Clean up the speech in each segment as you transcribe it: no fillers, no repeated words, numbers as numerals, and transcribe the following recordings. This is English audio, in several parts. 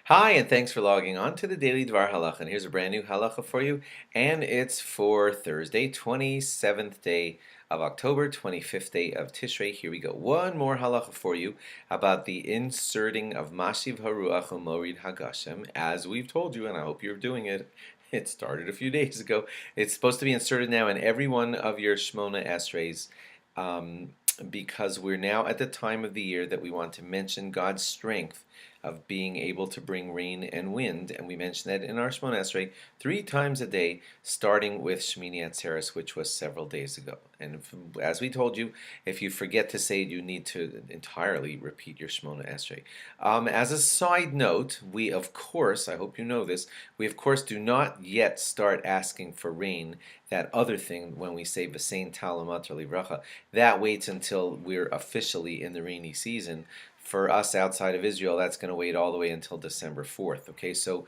Hi, and thanks for logging on to the Daily DVAR Halacha. And here's a brand new halacha for you, and it's for Thursday, 27th day of October, 25th day of Tishrei. Here we go. One more halacha for you about the inserting of Mashiv Haruach Morid Hagashem. As we've told you, and I hope you're doing it, it started a few days ago. It's supposed to be inserted now in every one of your Shmona Esreis. Because we're now at the time of the year that we want to mention God's strength of being able to bring rain and wind, and we mention that in our Shmona Esrei 3 times a day, starting with Shmini Atzeres, which was several days ago. And as we told you, if you forget to say it, you need to entirely repeat your Shmona Esrei. As a side note, we of course, I hope you know this, we of course do not yet start asking for rain, that other thing when we say V'sein Talamat Livracha. That waits until we're officially in the rainy season. For us outside of Israel, that's going to wait all the way until December 4th. Okay, so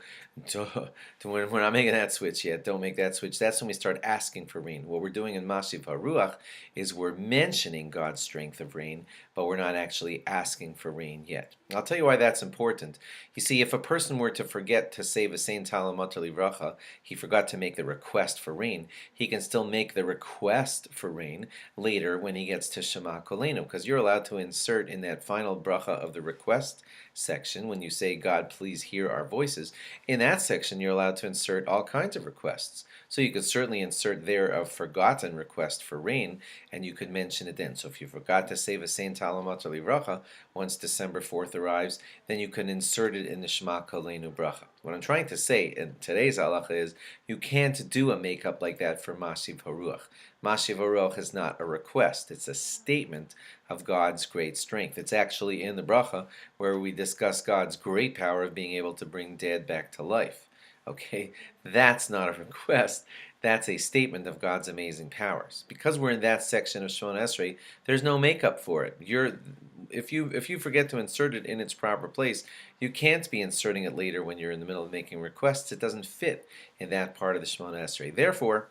we're not making that switch yet. Don't make that switch. That's when we start asking for rain. What we're doing in Mashiv Haruach is we're mentioning God's strength of rain, but we're not actually asking for rain yet. I'll tell you why that's important. You see, if a person were to forget to say V'sein Talamat Livracha, he forgot to make the request for rain, he can still make the request for rain later when he gets to Shema Kolenu, because you're allowed to insert in that final bracha of the request section, when you say, God, please hear our voices, in that section you're allowed to insert all kinds of requests. So you could certainly insert there a forgotten request for rain, and you could mention it then. So if you forgot to say V'sein Talamat Livracha, once December 4th arrives, then you can insert it in the Shema Kolenu bracha. What I'm trying to say in today's halacha is you can't do a makeup like that for Mashiv Haruach. Mashiv Haruach is not a request. It's a statement of God's great strength. It's actually in the bracha where we discuss God's great power of being able to bring dead back to life. Okay, that's not a request. That's a statement of God's amazing powers. Because we're in that section of Shmona Esrei, there's no makeup for it. If you forget to insert it in its proper place, you can't be inserting it later when you're in the middle of making requests. It doesn't fit in that part of the Shmona Esrei. Therefore,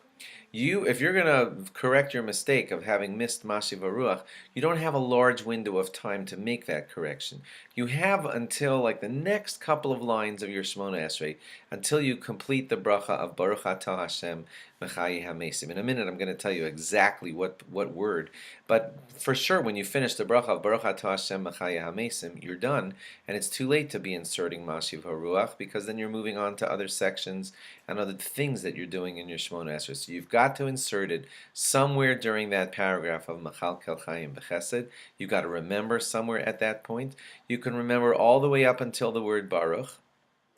if you're going to correct your mistake of having missed Mashiv Haruach, you don't have a large window of time to make that correction. You have until like the next couple of lines of your Shmona Esrei, until you complete the bracha of Baruch Atah Hashem Mechayi HaMesim. In a minute I'm going to tell you exactly what word, but for sure when you finish the bracha of Baruch Atah Hashem Mechayi HaMesim, you're done, and it's too late to be inserting Mashiv Haruach, because then you're moving on to other sections and other things that you're doing in your Shmona Esrei. So you've got to insert it somewhere during that paragraph of Machal Kel Chaim B'Chesed. You've got to remember somewhere at that point. You can remember all the way up until the word Baruch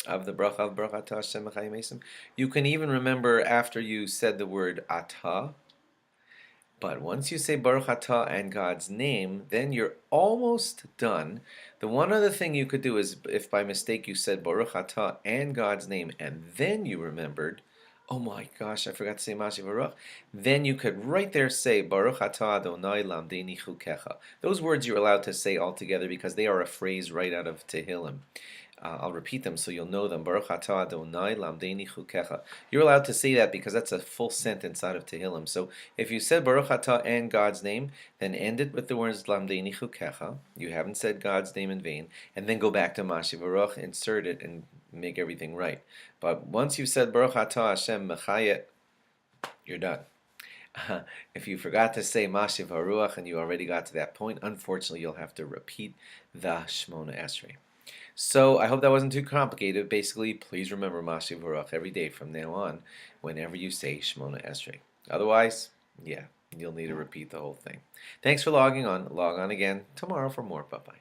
of the bracha of Baruch Atah Hashem Mechayi HaMesim. You can even remember after you said the word Atah. But once you say Baruch Atah and God's name, then you're almost done. The one other thing you could do is, if by mistake you said Baruch Atah and God's name, and then you remembered, oh my gosh, I forgot to say Mashiv Haruach, then you could right there say Baruch Atah Adonai Lamdeni Chukecha. Those words you're allowed to say all together because they are a phrase right out of Tehillim. I'll repeat them so you'll know them. Baruch Atah Adonai Lamdeni Chukecha. You're allowed to say that because that's a full sentence out of Tehillim. So if you said Baruch Atah and God's name, then end it with the words Lamdeni Chukecha. You haven't said God's name in vain. And then go back to Mashiv Haruach, insert it, and make everything right. But once you've said Baruch Atah Hashem Mechayet, you're done. If you forgot to say Mashiv Haruach and you already got to that point, unfortunately you'll have to repeat the Shmona Esrei. So I hope that wasn't too complicated. Basically, please remember Mashiv Haruach every day from now on whenever you say Shmona Esrei. Otherwise, yeah, you'll need to repeat the whole thing. Thanks for logging on. Log on again tomorrow for more. Bye-bye.